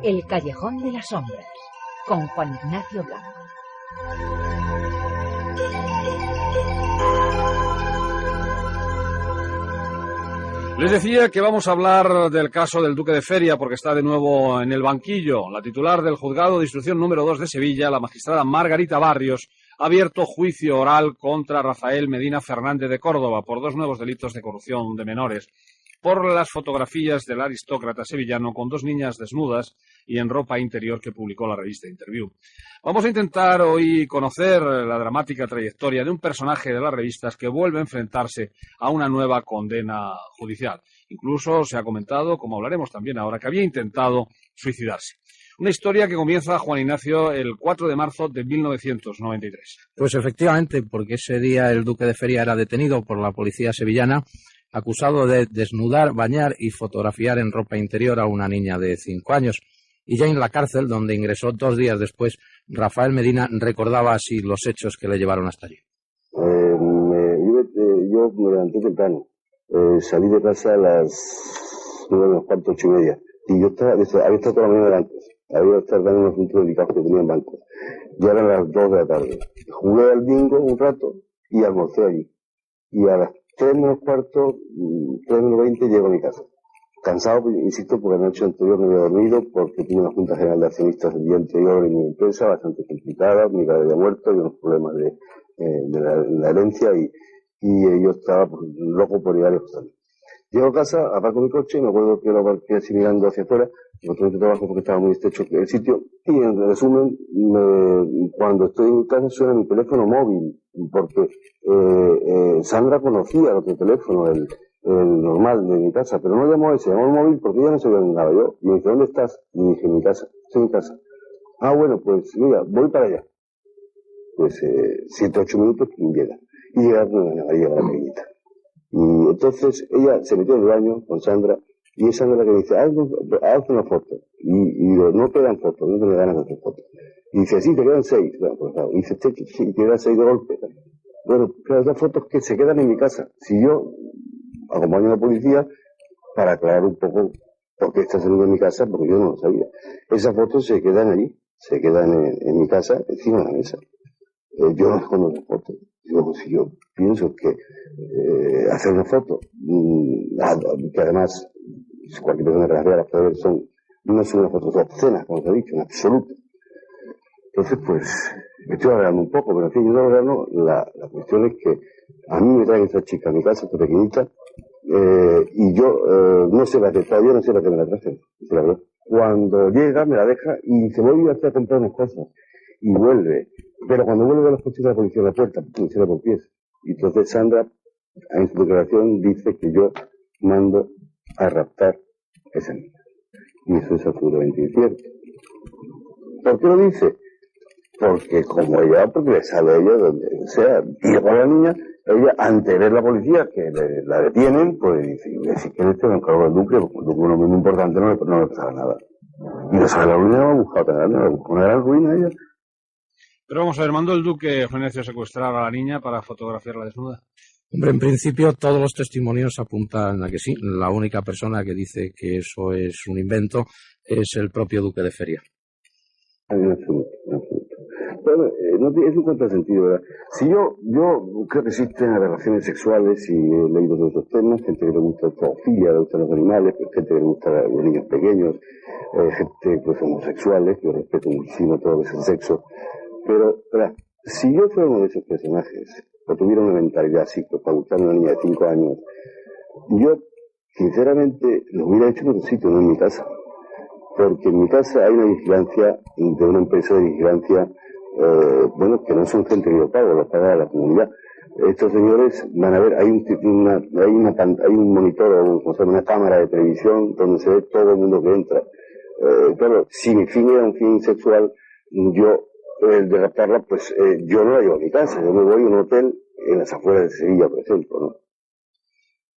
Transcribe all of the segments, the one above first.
El callejón de las sombras, con Juan Ignacio Blanco. Les decía que vamos a hablar del caso del Duque de Feria porque está de nuevo en el banquillo. La titular del Juzgado de Instrucción número 2 de Sevilla, la magistrada Margarita Barrios, ha abierto juicio oral contra Rafael Medina Fernández de Córdoba por 2 nuevos delitos de corrupción de menores, por las fotografías del aristócrata sevillano con 2 niñas desnudas y en ropa interior que publicó la revista Interview. Vamos a intentar hoy conocer la dramática trayectoria de un personaje de las revistas que vuelve a enfrentarse a una nueva condena judicial. Incluso se ha comentado, como hablaremos también ahora, que había intentado suicidarse. Una historia que comienza, Juan Ignacio, el 4 de marzo de 1993. Pues efectivamente, porque ese día el Duque de Feria era detenido por la policía sevillana, acusado de desnudar, bañar y fotografiar en ropa interior a una niña de 5 años. Y ya en la cárcel, donde ingresó 2 días después, Rafael Medina recordaba así los hechos que le llevaron hasta allí. Yo me levanté temprano. Salí de casa a las 9:15, 8:30. Y yo había estado toda la mañana delante. Había estado dando unos asuntos delicados que tenía en banco. Ya eran las 2 de la tarde. Jugué al bingo un rato y almorcé allí. Y a las 3:15, 3:20 llego a mi casa. Cansado, insisto, porque la noche anterior no había dormido, porque tuve una junta general de accionistas el día anterior en mi empresa, bastante complicada, mi padre había muerto, y unos problemas de la herencia, y yo estaba loco por ir a Lejos. Llego a casa, aparco mi coche, me acuerdo que lo aparqué así mirando hacia afuera, porque trabajo porque estaba muy estrecho el sitio, y en resumen, cuando estoy en mi casa suena mi teléfono móvil, porque Sandra conocía el otro teléfono, el normal de mi casa, pero no llamó ese, llamó el móvil porque ya no sabía dónde andaba yo. Y me dice, ¿dónde estás? Y dije, en mi casa, estoy en casa. Ah, bueno, pues mira, voy para allá. Pues 7, 8 minutos llega. Y llega la pequeñita. Y entonces ella se metió en el baño con Sandra, y es Sandra la que me dice, haz una foto. Y digo, no quedan fotos, no me ganas de hacer fotos. Y dice, sí, te quedan 6. Bueno, pues claro. Y dice, sí, te quedan 6 de golpe. Bueno, claro, esas fotos que se quedan en mi casa. Si yo acompaño a la policía para aclarar un poco por qué está saliendo de mi casa, porque yo no lo sabía. Esas fotos se quedan allí, se quedan en mi casa, encima de la mesa. Yo no escondo las fotos. Digo, pues si yo pienso que hacer una foto, que además cualquier persona que las vea las puede ver, no son unas fotos obscenas, como se ha dicho, en absoluto. Entonces, pues, me estoy alargando un poco, pero en fin, yo no alargo, la cuestión es que a mí me traen esa chica a mi casa, esta pequeñita, y yo no sé la que todavía no sé la que me la traje, la verdad. Cuando llega, me la deja y se vuelve a comprar unas cosas, y vuelve. Pero cuando vuelve a los coches de la policía a la puerta, me cierra por pies. Y entonces Sandra, en su declaración, dice que yo mando a raptar a esa niña. Y eso es absolutamente incierto. ¿Por qué lo dice? Porque como ella, porque le sabe a ella donde sea, y con la niña, ella, ante ver la policía que la detienen, pues dice que este me encargo del Duque, porque el Duque es un muy importante, no le pasaba nada. Y no sabe la ruina, no ha buscado tenerla, buscó una gran ruina ella. Pero vamos a ver, ¿mandó el Duque Juan Ignacio secuestrar a la niña para fotografiarla desnuda? Hombre, en principio todos los testimonios apuntan a que sí. La única persona que dice que eso es un invento es el propio Duque de Feria. En absoluto, en absoluto. Bueno, es un contrasentido, ¿verdad? Si yo creo que existen relaciones sexuales y he leído de otros temas, gente que le gusta la zoofilia, le gustan los animales, gente que le gusta los niños pequeños, gente pues homosexuales, que yo respeto muchísimo todo ese sexo, pero, ¿verdad? Si yo fuera uno de esos personajes, o tuviera una mentalidad así, pues para gustar a una niña de 5 años, yo, sinceramente, lo hubiera hecho en otro sitio, no en mi casa. Porque en mi casa hay una vigilancia de una empresa de vigilancia, que no son gente que lo paga la comunidad. Estos señores van a ver, hay un monitor o una cámara de televisión donde se ve todo el mundo que entra. Claro, si mi fin era un fin sexual, yo, el de raptarla, pues yo no la llevo a mi casa, yo me voy a un hotel en las afueras de Sevilla, por ejemplo, ¿no?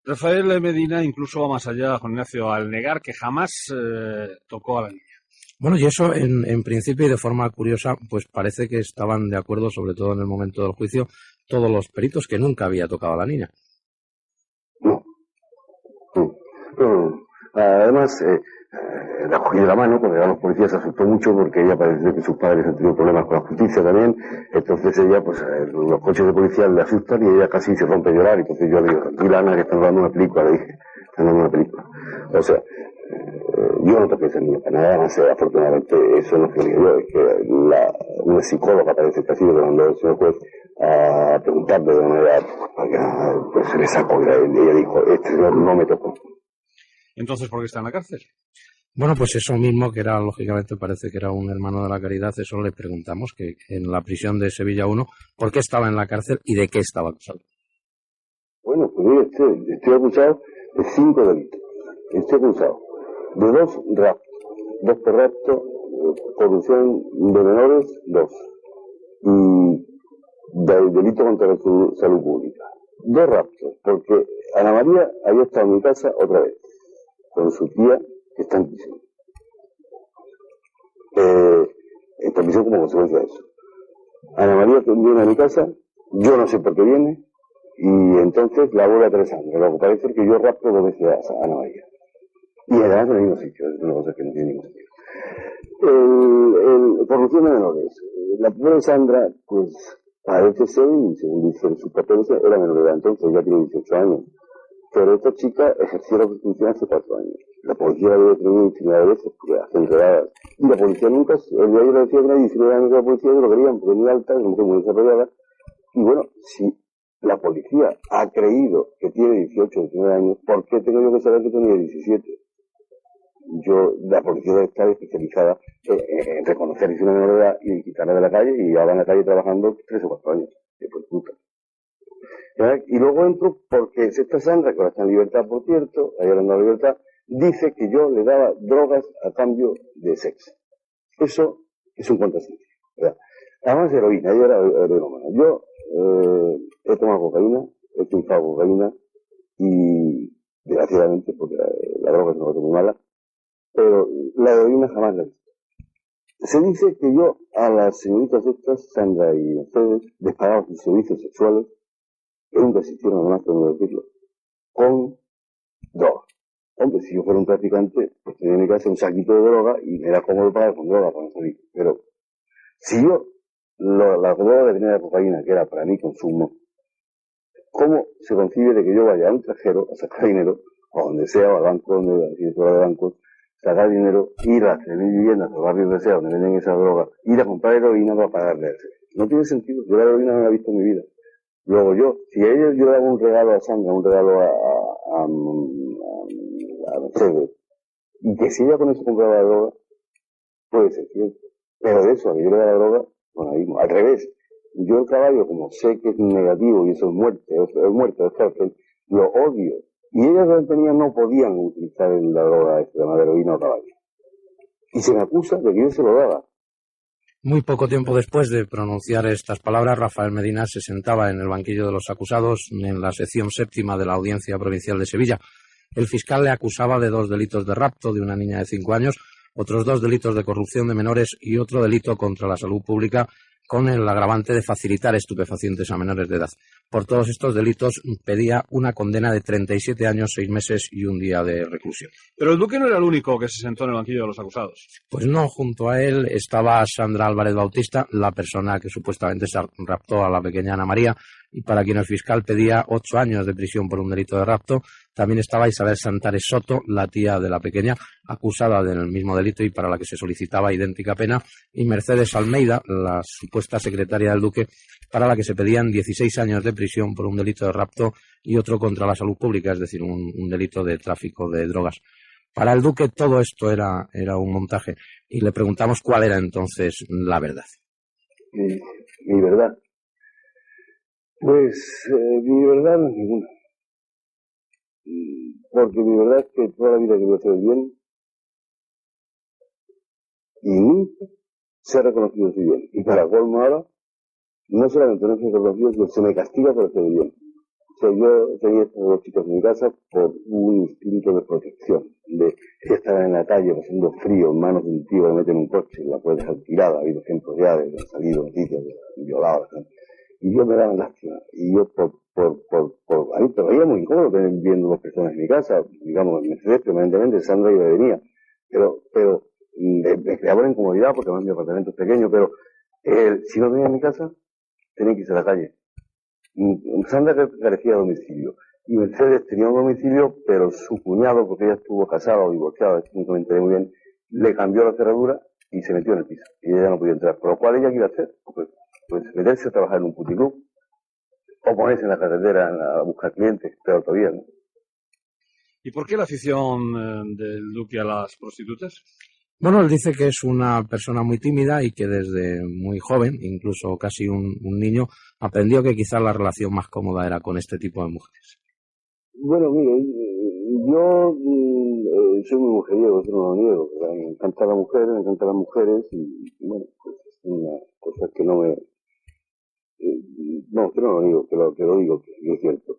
Rafael Medina incluso va más allá, Juan Ignacio, al negar que jamás tocó a la niña. Bueno, y eso en principio y de forma curiosa, pues parece que estaban de acuerdo, sobre todo en el momento del juicio, todos los peritos, que nunca había tocado a la niña. No. Además, la cogí de la mano, cuando llegaron los policías se asustó mucho porque ella parece que sus padres han tenido problemas con la justicia también. Entonces ella, pues los coches de policía le asustan y ella casi se rompe a llorar. Entonces yo le digo, tranquila Ana, que están dando una película, le dije, están dando una película. O sea, yo no toqué ese niño para nada más, afortunadamente eso no fue yo, es que una psicóloga parece que ha sido que mandó el señor juez a preguntarle de manera, pues se le sacó y ella dijo, este señor no me tocó. Entonces, ¿por qué está en la cárcel? Bueno, pues eso mismo, que era, lógicamente, parece que era un hermano de la caridad, eso le preguntamos, que en la prisión de Sevilla 1, ¿por qué estaba en la cárcel y de qué estaba acusado? Bueno, pues mire, estoy acusado de 5 delitos. Estoy acusado de 2 raptos, 2 por rapto, corrupción de menores, 2. Y del delito contra la salud pública. 2 raptos, porque Ana María había estado en mi casa otra vez, con su tía, que está en prisión. Está en prisión como consecuencia de eso. Ana María viene a mi casa, yo no sé por qué viene, y entonces la vuelve a Teresa. Lo que parece es que yo rapto 2 veces a Ana María. Y además en el mismo sitio, es una cosa que no tiene ningún sentido. Corrupción de menores. La pobre Sandra, pues, parece ser, y según dicen sus papeles, era menor de edad, entonces ya tiene 18 años. Pero esta chica ejerció la prostitución hace 4 años. La policía la había detenido infinidad de veces, porque hace enredadas. Y la policía nunca, el diario le decía que era 19 años de la policía, y lo querían, porque es muy alta, es una mujer muy desarrollada. Y bueno, si la policía ha creído que tiene 18 o 19 años, ¿por qué tengo yo que saber que tenía 17? La policía debe estar especializada en reconocer que es una menor de edad y quitarla de la calle, y ya va en la calle trabajando 3 o 4 años. Después puta. Y luego entro porque esta Sandra, que ahora está en libertad, por cierto, ahí hablando de libertad, dice que yo le daba drogas a cambio de sexo. Eso es un contrasentido, ¿verdad? Además heroína, ella era heroína. Yo he tomado cocaína, he triunfado cocaína y desgraciadamente, porque la droga es una cosa muy mala, pero la heroína jamás la he visto. Se dice que yo a las señoritas estas, Sandra y Mercedes, les pagaba sus servicios sexuales, que nunca existieron, además, tengo que decirlo, con droga. Hombre, si yo fuera un traficante, pues tenía en mi casa un saquito de droga y me era cómodo pagar con droga para no salir. Pero si yo la droga que tenía la cocaína, que era para mi consumo, ¿cómo se concibe de que yo vaya a un cajero a sacar dinero, o donde sea, o al banco, donde directora de bancos, sacar dinero, ir a hacer viviendas, a barrios donde sea, donde venden esa droga, ir a comprar heroína para pagarle a ese? No tiene sentido. Yo la heroína no la he visto en mi vida. Luego si a ellos yo le daba un regalo a Sandra, un regalo a Mercedes, y que si ella con eso compraba la droga, puede ser cierto. Pero de eso, a que yo le daba la droga, bueno, ahí, al revés. Yo el caballo, como sé que es negativo y eso es muerte, es cárcel, lo odio. Y ellas no podían utilizar la droga de heroína o caballo. Y se me acusa de que yo se lo daba. Muy poco tiempo después de pronunciar estas palabras, Rafael Medina se sentaba en el banquillo de los acusados en la sección 7ª de la Audiencia Provincial de Sevilla. El fiscal le acusaba de 2 delitos de rapto de una niña de 5 años, otros 2 delitos de corrupción de menores y otro delito contra la salud pública con el agravante de facilitar estupefacientes a menores de edad. Por todos estos delitos pedía una condena de 37 años, 6 meses y 1 día de reclusión. Pero el duque no era el único que se sentó en el banquillo de los acusados. Pues no, junto a él estaba Sandra Álvarez Bautista, la persona que supuestamente se raptó a la pequeña Ana María, y para quien el fiscal pedía 8 años de prisión por un delito de rapto. También estaba Isabel Santares Soto, la tía de la pequeña, acusada del mismo delito y para la que se solicitaba idéntica pena, y Mercedes Almeida, la supuesta secretaria del duque, para la que se pedían 16 años de prisión por un delito de rapto y otro contra la salud pública, es decir, un delito de tráfico de drogas. Para el duque todo esto era un montaje, y le preguntamos cuál era entonces la verdad. Mi verdad. Pues mi verdad no es ninguna. Porque mi verdad es que toda la vida quería hacer el bien y nunca se ha reconocido ese bien. Y para colmo ahora, no solamente no se ha reconocido, sino se me castiga por hacer el bien. O sea, yo tenía estos 2 chicos en mi casa por un instinto de protección, de que estaban en la calle pasando frío, en manos de un tío que mete en un coche y la puede dejar tirada. Ha habido ejemplos ya de que han salido noticias de violados. y yo me daba lástima. Y yo a mí te veía muy incómodo viendo dos personas en mi casa, digamos, Mercedes permanentemente, Sandra iba y venía, pero me creaba una incomodidad porque además mi apartamento es pequeño, pero si no venía en mi casa, tenía que irse a la calle. Sandra carecía de domicilio. Y Mercedes tenía un domicilio, pero su cuñado, porque ella estuvo casada o divorciada, no me enteré muy bien, le cambió la cerradura y se metió en el piso. Y ella no podía entrar. Por lo cual ella, ¿qué iba a hacer? Pues meterse a trabajar en un puticlub o ponerse en la carretera a buscar clientes, peor todavía, ¿no? ¿Y por qué la afición del Duque a las prostitutas? Bueno, él dice que es una persona muy tímida y que desde muy joven, incluso casi un niño, aprendió que quizás la relación más cómoda era con este tipo de mujeres. Bueno, mire, yo soy muy mujeriego, eso no lo niego. Me encantan las mujeres y bueno, pues es una cosa que no me... no, que no lo niego, que lo digo, que es cierto.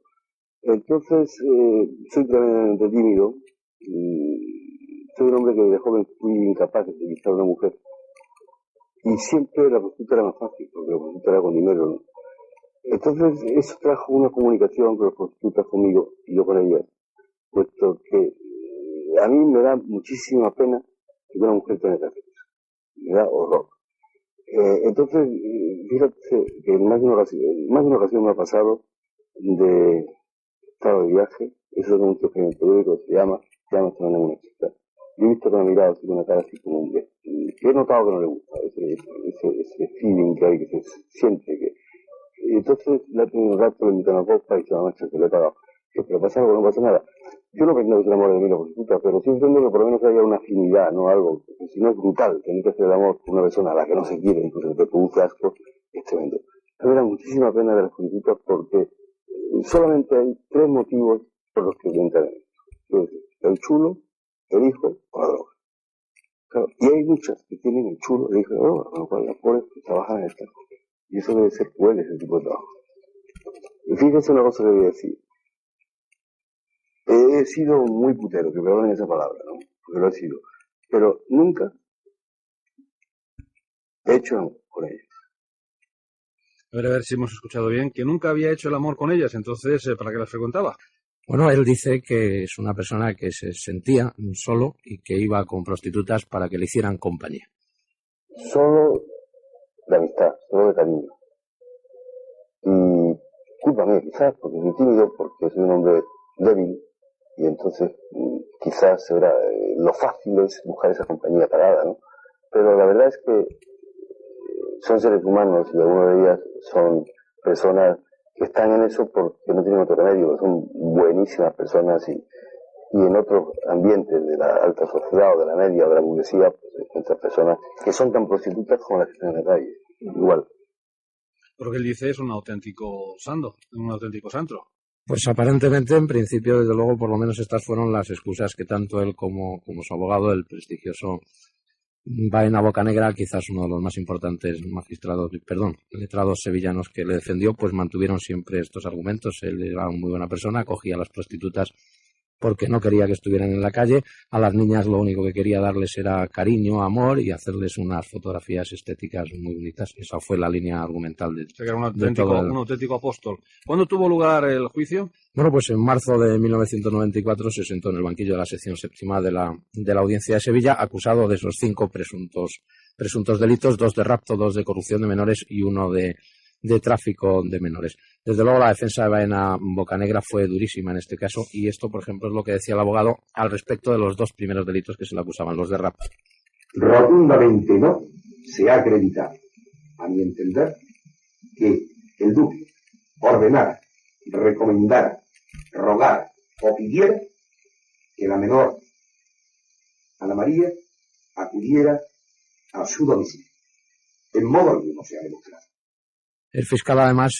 Entonces, soy tremendamente tímido. Soy un hombre que de joven fui incapaz de conquistar a una mujer. Y siempre la prostituta era más fácil, porque la prostituta era con dinero, ¿no? Entonces, eso trajo una comunicación con las prostitutas conmigo y yo con ellas, puesto que a mí me da muchísima pena que una mujer tenga que hacer eso. Me da horror. Entonces, fíjate que en más de una ocasión me ha pasado de estado de viaje, eso es un que en el periódico se llama Tomando una chica. Yo he visto que me ha mirado así con una cara así como un beso. He notado que no le gusta ese feeling que hay, que se siente que... Y entonces le ha tenido un rato, le invitan a copa y se la marcha que le he pagado. Pero pasa algo, no pasa nada. Yo no pretendo que se enamore de mí la prostituta, pero sí entiendo que por lo menos haya una afinidad, ¿no? Algo, porque si no es brutal, tener que hacer el amor con una persona a la que no se quiere, incluso te produce asco, es tremendo. A mí me da muchísima pena de las prostitutas porque solamente hay tres motivos por los que entran en esto. El chulo, el hijo o la droga. Claro, y hay muchas que tienen el chulo, el hijo y la droga, con lo cual las pobres que trabajan en esta cosa. Y eso debe ser cruel, ese tipo de trabajo. Y fíjense una cosa que voy a decir. He sido muy putero, que perdonen esa palabra, ¿no? Porque lo he sido. Pero nunca he hecho amor con ellas. A ver si hemos escuchado bien, que nunca había hecho el amor con ellas, entonces, ¿para qué las frecuentaba? Bueno, él dice que es una persona que se sentía solo y que iba con prostitutas para que le hicieran compañía. Solo de amistad, solo de cariño. Y culpa mía, quizás, porque soy tímido, porque soy un hombre débil, y entonces quizás lo fácil es buscar esa compañía parada, ¿no? Pero la verdad es que son seres humanos y algunas de ellas son personas que están en eso porque no tienen otro remedio, son buenísimas personas y en otros ambientes de la alta sociedad o de la media o de la burguesía, pues encuentras personas que son tan prostitutas como las que están en la calle, igual. Lo que él dice es un auténtico santo. Pues aparentemente, en principio, desde luego, por lo menos estas fueron las excusas que tanto él como su abogado, el prestigioso Baena Bocanegra, quizás uno de los más importantes letrados sevillanos que le defendió, pues mantuvieron siempre estos argumentos. Él era una muy buena persona, acogía a las prostitutas porque no quería que estuvieran en la calle. A las niñas lo único que quería darles era cariño, amor y hacerles unas fotografías estéticas muy bonitas. Esa fue la línea argumental de, o sea, que era un auténtico apóstol. ¿Cuándo tuvo lugar el juicio? Bueno, pues en marzo de 1994 se sentó en el banquillo de la sección séptima de la Audiencia de Sevilla, acusado de esos 5 presuntos delitos, 2 de rapto, 2 de corrupción de menores y 1 de tráfico de menores. Desde luego la defensa de Baena Bocanegra fue durísima en este caso y esto, por ejemplo, es lo que decía el abogado al respecto de los 2 primeros delitos que se le acusaban, los de rapto. Rotundamente no se ha acreditado, a mi entender, que el duque ordenara, recomendara, rogara o pidiera que la menor Ana María acudiera a su domicilio. En modo alguno se ha demostrado. El fiscal, además,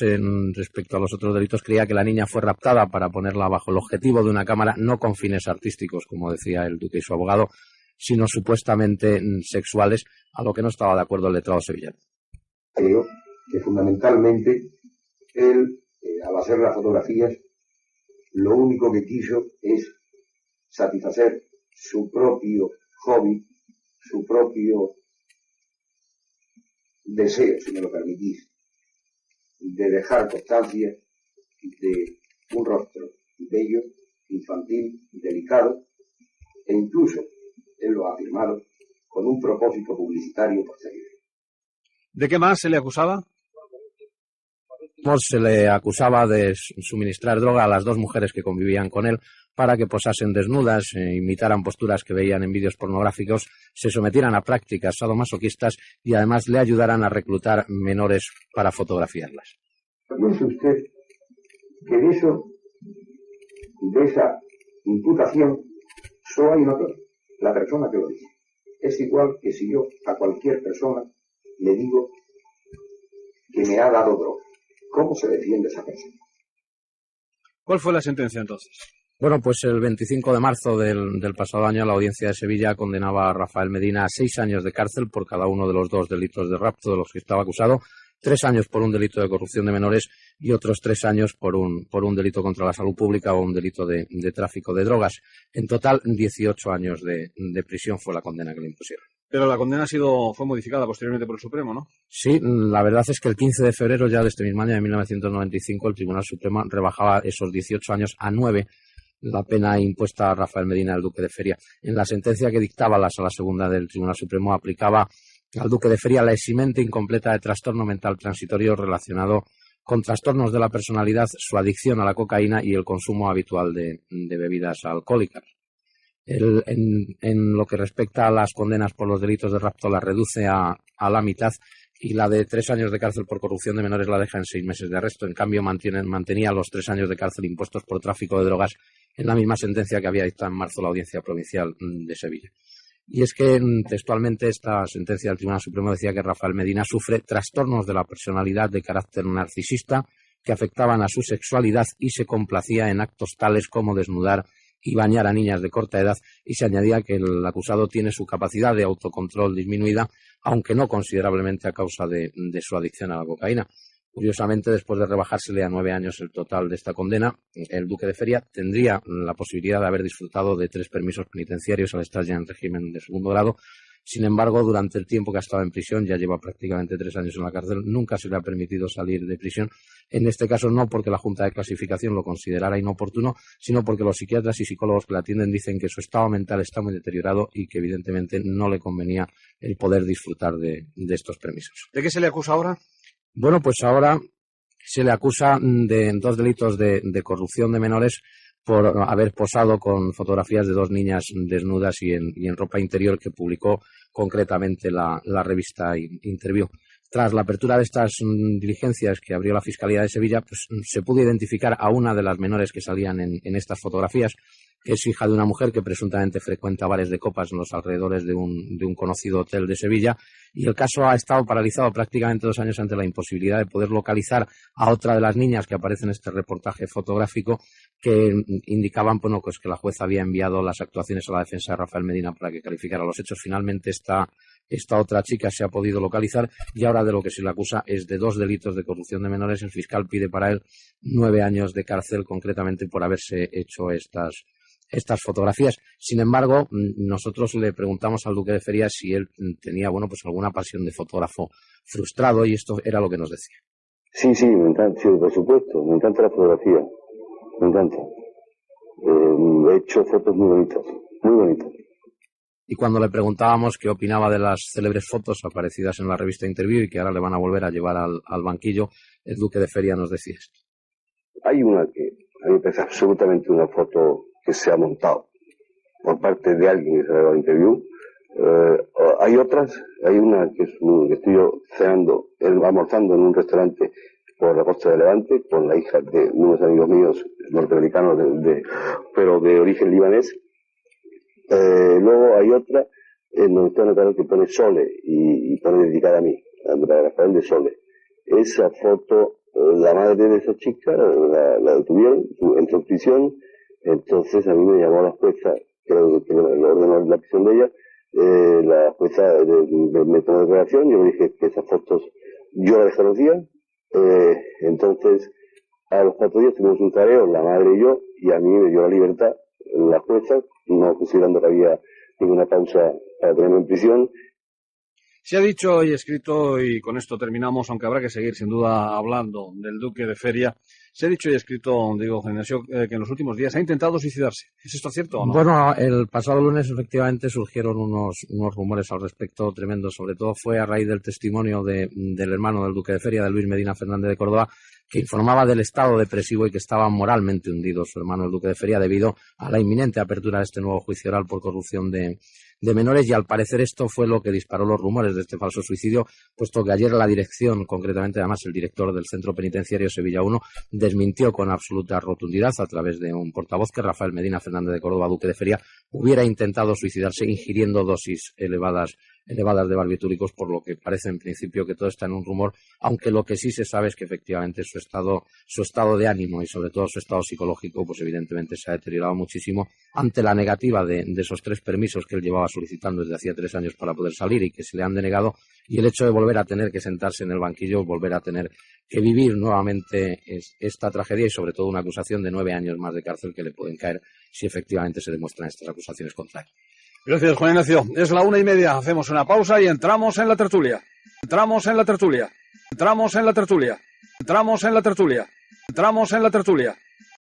respecto a los otros delitos, creía que la niña fue raptada para ponerla bajo el objetivo de una cámara, no con fines artísticos, como decía el duque y su abogado, sino supuestamente sexuales, a lo que no estaba de acuerdo el letrado sevillano. Creo que fundamentalmente él, al hacer las fotografías, lo único que quiso es satisfacer su propio hobby, su propio deseo, si me lo permitís, de dejar constancia de un rostro bello, infantil, delicado, e incluso, él lo ha afirmado, con un propósito publicitario posterior. ¿De qué más se le acusaba? Se le acusaba de suministrar droga a las dos mujeres que convivían con él para que posasen desnudas, imitaran posturas que veían en vídeos pornográficos, se sometieran a prácticas sadomasoquistas y además le ayudaran a reclutar menores para fotografiarlas. Piense usted que de esa imputación, solo hay un autor, la persona que lo dice. Es igual que si yo a cualquier persona le digo que me ha dado droga. ¿Cómo se defiende esa persona? ¿Cuál fue la sentencia entonces? Bueno, pues el 25 de marzo del pasado año la Audiencia de Sevilla condenaba a Rafael Medina a 6 años de cárcel por cada uno de los 2 delitos de rapto de los que estaba acusado, 3 años por un delito de corrupción de menores y otros 3 años por un delito contra la salud pública o un delito de tráfico de drogas. En total, 18 años de prisión fue la condena que le impusieron. Pero la condena fue modificada posteriormente por el Supremo, ¿no? Sí, la verdad es que el 15 de febrero ya de este mismo año, de 1995, el Tribunal Supremo rebajaba esos 18 años a 9, la pena impuesta a Rafael Medina, el Duque de Feria. En la sentencia que dictaba la Sala Segunda del Tribunal Supremo aplicaba al Duque de Feria la eximente incompleta de trastorno mental transitorio relacionado con trastornos de la personalidad, su adicción a la cocaína y el consumo habitual de bebidas alcohólicas. En lo que respecta a las condenas por los delitos de rapto la reduce a la mitad y la de 3 años de cárcel por corrupción de menores la deja en 6 meses de arresto. En cambio, mantenía los 3 años de cárcel impuestos por tráfico de drogas en la misma sentencia que había dictado en marzo la Audiencia Provincial de Sevilla. Y es que textualmente esta sentencia del Tribunal Supremo decía que Rafael Medina sufre trastornos de la personalidad de carácter narcisista que afectaban a su sexualidad y se complacía en actos tales como desnudar y bañar a niñas de corta edad, y se añadía que el acusado tiene su capacidad de autocontrol disminuida, aunque no considerablemente a causa de su adicción a la cocaína. Curiosamente, después de rebajársele a 9 años el total de esta condena, el Duque de Feria tendría la posibilidad de haber disfrutado de 3 permisos penitenciarios al estar ya en régimen de segundo grado. Sin embargo, durante el tiempo que ha estado en prisión, ya lleva prácticamente 3 años en la cárcel, nunca se le ha permitido salir de prisión. En este caso no porque la Junta de Clasificación lo considerara inoportuno, sino porque los psiquiatras y psicólogos que la atienden dicen que su estado mental está muy deteriorado y que evidentemente no le convenía el poder disfrutar de estos permisos. ¿De qué se le acusa ahora? Bueno, pues ahora se le acusa de 2 delitos de corrupción de menores por haber posado con fotografías de 2 niñas desnudas y en ropa interior que publicó concretamente la revista Interview. Tras la apertura de estas diligencias que abrió la Fiscalía de Sevilla, pues se pudo identificar a una de las menores que salían en estas fotografías. Es hija de una mujer que presuntamente frecuenta bares de copas en los alrededores de un conocido hotel de Sevilla, y el caso ha estado paralizado prácticamente 2 años ante la imposibilidad de poder localizar a otra de las niñas que aparece en este reportaje fotográfico, que indicaban pues que la jueza había enviado las actuaciones a la defensa de Rafael Medina para que calificara los hechos. Finalmente esta otra chica se ha podido localizar y ahora de lo que se le acusa es de 2 delitos de corrupción de menores. El fiscal pide para él 9 años de cárcel, concretamente por haberse hecho estas fotografías. Sin embargo, nosotros le preguntamos al Duque de Feria si él tenía pues alguna pasión de fotógrafo frustrado, y esto era lo que nos decía. Sí, me encanta, sí, por supuesto, me encanta la fotografía, me encanta. He hecho fotos muy bonitas, muy bonitas. Y cuando le preguntábamos qué opinaba de las célebres fotos aparecidas en la revista Interview y que ahora le van a volver a llevar al banquillo, el Duque de Feria nos decía esto. Hay una que a mí me parece absolutamente una foto que se ha montado por parte de alguien que se ha Interview. Hay otras, hay una que estoy yo cenando, almorzando en un restaurante por la costa de Levante con la hija de unos amigos míos norteamericanos pero de origen libanés. Luego hay otra en donde está una cara que pone Sole y pone dedicada a mí, a Rafael de Sole. Esa foto, la madre de esa chica la detuvieron, entró en prisión. Entonces a mí me llamó la jueza, creo que le ordenó la prisión de ella, la jueza me tomó declaración. Yo le dije que esas fotos yo las desconocía. Entonces a los 4 días tuvimos un careo, la madre y yo, y a mí me dio la libertad la jueza, no considerando que había ninguna causa para tenerme en prisión. Se ha dicho y escrito, y con esto terminamos, aunque habrá que seguir sin duda hablando del duque de Feria, se ha dicho y escrito, Diego Genesio, que en los últimos días ha intentado suicidarse. ¿Es esto cierto o no? Bueno, el pasado lunes efectivamente surgieron unos rumores al respecto tremendos. Sobre todo fue a raíz del testimonio del hermano del duque de Feria, de Luis Medina Fernández de Córdoba, que informaba del estado depresivo y que estaba moralmente hundido su hermano el duque de Feria debido a la inminente apertura de este nuevo juicio oral por corrupción de menores, y al parecer esto fue lo que disparó los rumores de este falso suicidio, puesto que ayer la dirección, concretamente además el director del Centro Penitenciario Sevilla 1, desmintió con absoluta rotundidad a través de un portavoz que Rafael Medina Fernández de Córdoba, duque de Feria, hubiera intentado suicidarse ingiriendo dosis elevadas de barbitúricos, por lo que parece en principio que todo está en un rumor, aunque lo que sí se sabe es que efectivamente su estado de ánimo y sobre todo su estado psicológico pues evidentemente se ha deteriorado muchísimo ante la negativa de esos 3 permisos que él llevaba solicitando desde hacía 3 años para poder salir y que se le han denegado, y el hecho de volver a tener que sentarse en el banquillo, volver a tener que vivir nuevamente esta tragedia y sobre todo una acusación de 9 años más de cárcel que le pueden caer si efectivamente se demuestran estas acusaciones contra él. Gracias, Juan Ignacio. Es la 1:30. Hacemos una pausa y entramos en la tertulia. Entramos en la tertulia. Entramos en la tertulia. Entramos en la tertulia. Entramos en la tertulia.